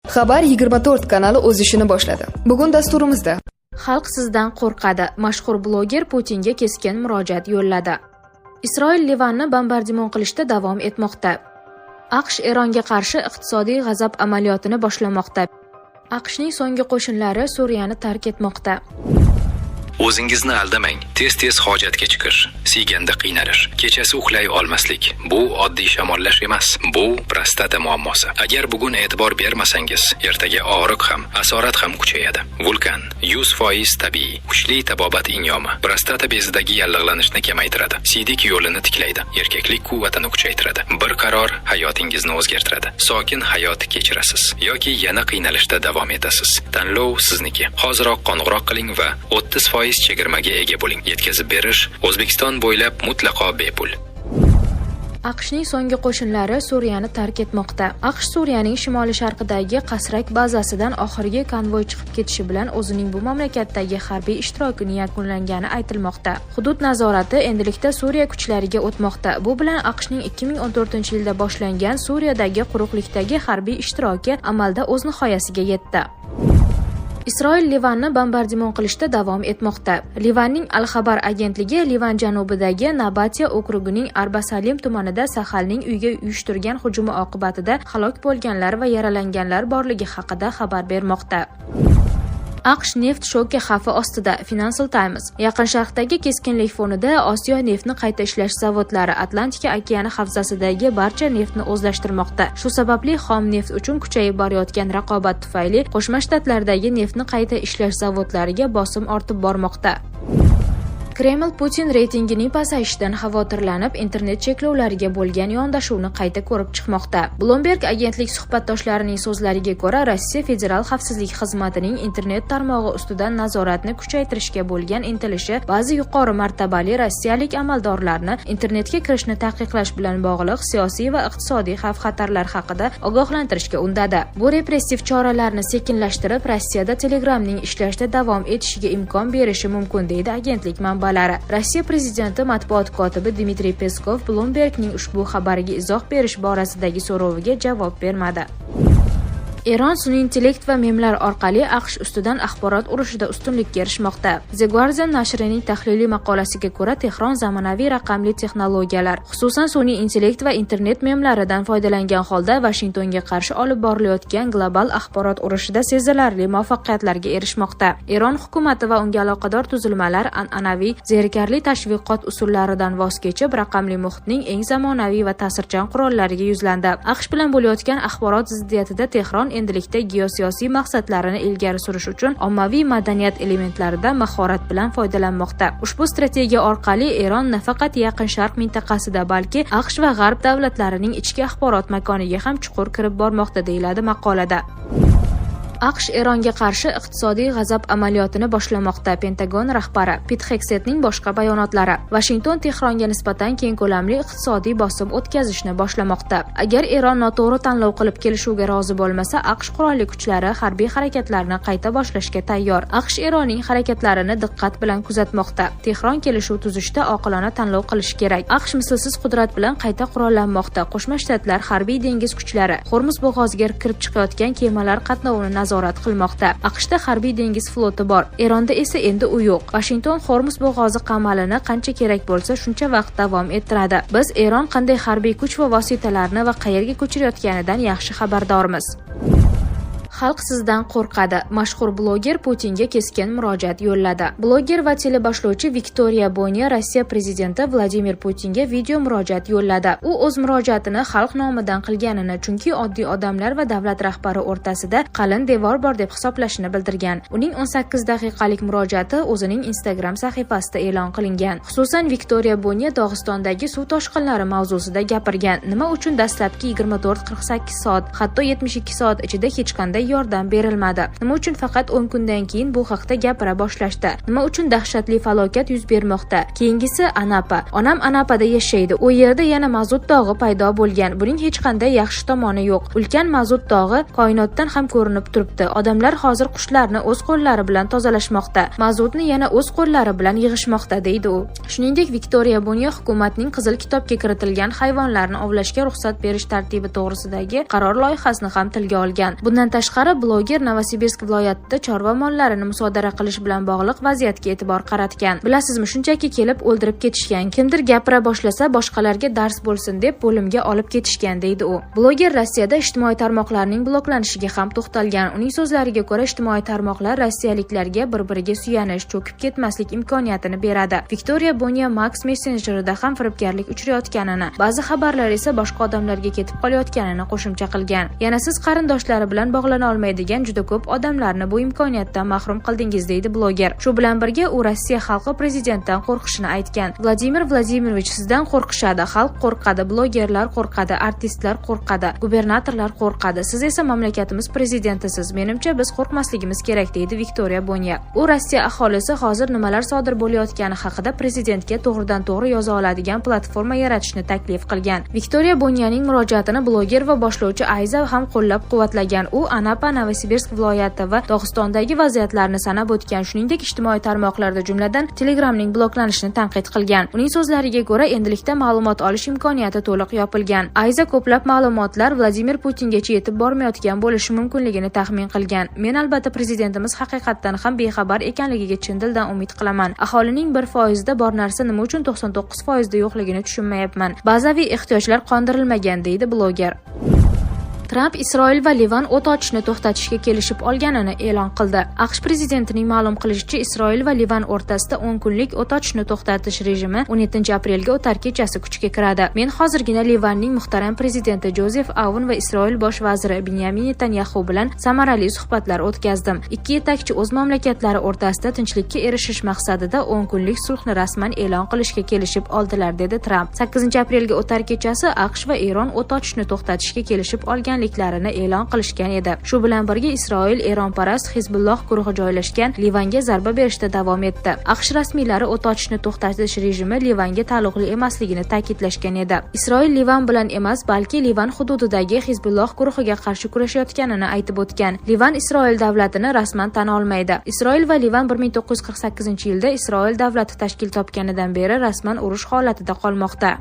Xabar 24 kanali o'z ishini boshladi. Bugun dasturimizda Xalq sizdan qo'rqadi. Mashhur bloger Putinga keskin murojaat yo'lladi. Isroil Livanni bombardimon qilishda davom etmoqda. AQSh Eronga qarshi iqtisodiy g'azab amaliyotini boshlamoqda. AQShning so'nggi qo'shinlari Suriyani tark etmoqda. O'zingizni aldamang. Tez-tez hojatga chiqish, siyganda qiynalish, kechasi uxlay olmaslik. Bu oddiy shamollash emas. Bu prostata muammosi. Agar bugun e'tibor bermasangiz, ertaga og'riq ham, asorat ham kuchayadi. Vulkan 100% tabiiy, kuchli tabobat inyomi. Prostata bezidagi yallig'lanishni kamaytiradi. Siydik yo'lini tiklaydi. Erkaklik quvvatini kuchaytiradi. Bir qaror hayotingizni o'zgartiradi. Sokin hayot kechirasiz yoki yana qiynalishda davom etasiz. Tanlov sizniki. Hoziroq qo'ng'iroq qiling va 30% chegirmaga ega bo'ling. Yetkazib berish O'zbekiston bo'ylab mutlaqo bepul. AQShning so'nggi qo'shinlari Suriyani tark etmoqda. AQSh Suriyaning shimoli-sharqidagi Qasrak bazasidan oxirgi konvoy chiqib ketishi bilan o'zining bu mamlakatdagi harbiy ishtirokini yakunlangani aytilmoqda. Hudud nazorati endilikda Suriya kuchlariga o'tmoqda. Bu bilan AQShning 2014-yilda boshlangan Suriyadagi quruqlikdagi harbiy ishtiroki amalda o'z nihoyasiga yetdi. Isroil Livanni bombardimon qilishda davom etmoqda. Livanning Al-Xabar agentligi Livan janubidagi Nabatiya okrugining Arbasalim tumanida Sahalning uyga uyushtirgan hujumi oqibatida halok bo'lganlar va yaralanganlar borligi haqida xabar bermoqda. AQSh neft shoki xavfi ostida. Financial Times. Yaqin Sharqdagi keskinlik fonida Osiyo neftni qayta ishlash zavodlari Atlantika okeani havzasidagi barcha neftni o'zlashtirmoqda. Shu sababli xom neft uchun kuchayib borayotgan raqobat tufayli Qo'shma Shtatlardagi neftni qayta ishlash zavodlariga bosim ortib bormoqda. Kreml Putin reytingining pasayishidan xavotirlanib, internet cheklovlariga bo'lgan yondashuvni qayta ko'rib chiqmoqda. Bloomberg agentlik suhbatdoshlarining so'zlariga ko'ra, Rossiya Federal xavfsizlik xizmatining internet tarmog'i ustidan nazoratni kuchaytirishga bo'lgan intilishi ba'zi yuqori martabali rossiyalik amaldorlarni internetga kirishni taqiqlash bilan bog'liq siyosiy va iqtisodiy xavf-xatarlar haqida ogohlantirishga undadi. Bu repressiv choralarni sekinlashtirib, Rossiyada Telegramning ishlashda davom etishiga imkon berishi mumkin, deydi agentlik manbalari. Rossiya prezidenti matbuot kotibi Dmitriy Peskov Bloombergning ushbu xabariga izoh berish borasidagi so'roviga javob bermadi. Eron sun'iy intellekt va memlar orqali AQSh ustidan axborot urushida ustunlikka erishmoqda. The Guardian nashrining tahliliy maqolasiga ko'ra, Tehron zamonaviy raqamli texnologiyalar, xususan sun'iy intellekt va internet memlaridan foydalangan holda Washingtonga qarshi olib borilayotgan global axborot urushida sezilarli muvaffaqiyatlarga erishmoqda. Eron hukumati va unga aloqador tuzilmalar an'anaviy zerikarli tashviqot usullaridan voz kechib, raqamli muhitning eng zamonaviy va ta'sirchan qurollariga yuzlandi. AQSh bilan bo'layotgan axborot ziddiyatida Tehron endilikda geosiyosiy maqsadlarini ilgari surish uchun ommaviy madaniyat elementlaridan mahorat bilan foydalanmoqda. Ushbu strategiya orqali Eron nafaqat Yaqin Sharq mintaqasida, balki AQSh va G'arb davlatlarining ichki axborot makoniga ham chuqur kirib bormoqda, deyiladi maqolada. AQSh Eronga qarshi iqtisodiy g'azab amaliyotini boshlamoqda. Pentagon rahbari Pit Heksetning boshqa bayonotlari. Washington Tehronga nisbatan keng ko'lamli iqtisodiy bosim o'tkazishni boshlamoqda. Agar Eron noto'g'ri tanlov qilib kelishuvga rozi bo'lmasa, AQSh qurolli kuchlari harbiy harakatlarni qayta boshlashga tayyor. AQSh Eronning harakatlarini diqqat bilan kuzatmoqda. Tehron kelishuv tuzishda oqilona tanlov qilishi kerak. AQSh mislsiz qudrat bilan qayta qurollanmoqda. Qo'shma Shtatlar harbiy dengiz kuchlari Hormuz bo'g'oziga kirib chiqayotgan kemalar qatnovini nazorat qilmoqda. AQShda harbiy dengiz floti bor. Eronda esa endi u yo'q. Washington Hormuz bo'g'ozi qamalini qancha kerak bo'lsa, shuncha vaqt davom ettiradi. Biz Eron qanday harbiy kuch va vositalarni va qayerga ko'chirayotganidan yaxshi xabardormiz. Xalq sizdan qo'rqadi. Mashhur bloger Putinga keskin murojaat yo'lladi. Bloger va teleboshlovchi Viktoriya Bonya Rossiya prezidenti Vladimir Putinga video murojaat yo'lladi. U o'z murojaatini xalq nomidan qilganini, chunki oddiy odamlar va davlat rahbari o'rtasida qalin devor bor deb hisoblashini bildirgan. Uning 18 daqiqalik murojaati o'zining Instagram sahifasida e'lon qilingan. Xususan Viktoriya Bonya Dog'istondagi suv toshqinlari mavzusida gapirgan. Nima uchun dastlabki 24-48 soat, hatto 72 soat ichida hech qanday yordam berilmadi? Nima uchun faqat 10 kundan keyin bu haqda gapira boshlashdi? Nima uchun dahshatli falokat yuz bermoqda? Keyingisi Anapa. Onam Anapada yashaydi. U yerda yana mazut dog'i paydo bo'lgan. Buning hech qanday yaxshi tomoni yo'q. Ulkan mazut dog'i koinotdan ham ko'rinib turibdi. Odamlar hozir qushlarni o'z qo'llari bilan tozalashmoqda. Mazutni yana o'z qo'llari bilan yig'ishmoqda, deydi u. Shuningdek, Viktoriya Bonya hukumatning Qizil kitobga kiritilgan hayvonlarni ovlashga ruxsat berish tartibi to'g'risidagi qaror loyihasini ham tilga olgan. Bundan tashqari tashqari, bloger Novosibirsk viloyatida chorva mollarini musodara qilish bilan bog'liq vaziyatga e'tibor qaratgan. Bilasizmi, shunchaki kelib o'ldirib ketishgan. Kimdir gapira boshlasa, boshqalarga dars bo'lsin deb bo'limga olib ketishgan, deydi u. Bloger Rossiyada ijtimoiy tarmoqlarning bloklanishiga ham to'xtalgan. Uning so'zlariga ko'ra, ijtimoiy tarmoqlar rossiyaliklarga bir-biriga suyanish, cho'kib ketmaslik imkoniyatini beradi. Viktoriya Bonya Max messenjerida ham firibgarlik uchrayotganini, ba'zi xabarlar esa boshqa odamlarga ketib qolayotganini qo'shimcha qilgan. Yana siz qarindoshlari bilan bog'lana olmaydigan juda ko'p odamlarni bu imkoniyatdan mahrum qildingiz, deydi bloger. Shu bilan birga u Rossiya xalqi prezidentdan qo'rqishini aytgan. Vladimir Vladimirovich, sizdan qo'rqishadi, xalq qo'rqadi, blogerlar qo'rqadi, artistlar qo'rqadi, gubernatorlar qo'rqadi. Siz esa mamlakatimiz prezidentisiz. Menimcha biz qo'rqmasligimiz kerak, deydi Viktoriya Bonya. U Rossiya aholisi hozir nimalar sodir bo'layotgani haqida prezidentga to'g'ridan-to'g'ri yoza oladigan platforma yaratishni taklif qilgan. Viktoriya Bonyaning murojaatini bloger va boshlovchi Ayza ham qo'llab-quvvatlagan. U Anapa, Novosibirsk viloyati va Dog'istondagi vaziyatlarni sanab o'tgan. Shuningdek, ijtimoiy tarmoqlarda, jumladan Telegramning bloklanishini tanqid qilgan. Uning so'zlariga ko'ra, endilikda ma'lumot olish imkoniyati to'liq yopilgan. Ayza ko'plab ma'lumotlar Vladimir Putingacha yetib bormayotgan bo'lishi mumkinligini taxmin qilgan. Men albatta prezidentimiz haqiqatdan ham bexabar ekanligiga chin dildan umid qilaman. Aholining 1% bor narsa nima uchun 99% yo'qligini tushunmayapman. Bazaviy ehtiyojlar qondirilmagan, deydi bloger. Tramp Isroil va Livan o't ochishni to'xtatishga kelishib olganini e'lon qildi. AQSh prezidentining ma'lum qilishicha, Isroil va Livan o'rtasida 10 kunlik o't ochishni to'xtatish rejimi 17 aprelga o'tar kechasi kuchga kiradi. Men hozirgina Livanning muhtaram prezidenti Jozef Aoun va Isroil bosh vaziri Benyamin Netanyahu bilan samarali suhbatlar o'tkazdim. Ikki yetakchi o'z mamlakatlari o'rtasida tinchlikka erishish maqsadida 10 kunlik sulhni rasman e'lon qilishga kelishib oldilar, dedi Tramp. 8 aprelga o'tar kechasi AQSh va Eron o't ochishni to'xtatishga kelishib olgan larini e'lon qilishgan edi. Shu bilan birga Isroil Eronparast Hizbulloh guruhi joylashgan Livanga zarba berishda davom etdi. AQSh rasmiylari o't ochishni to'xtatish rejimi Livanga taalluqli emasligini ta'kidlashgan edi. Isroil Livan bilan emas, balki Livan hududidagi Hizbulloh guruhiga qarshi kurashayotganini aytib o'tgan. Livan Isroil davlatini rasman tan olmaydi. Isroil va Livan 1948-yilda Isroil davlati tashkil topganidan beri rasman urush holatida qolmoqda.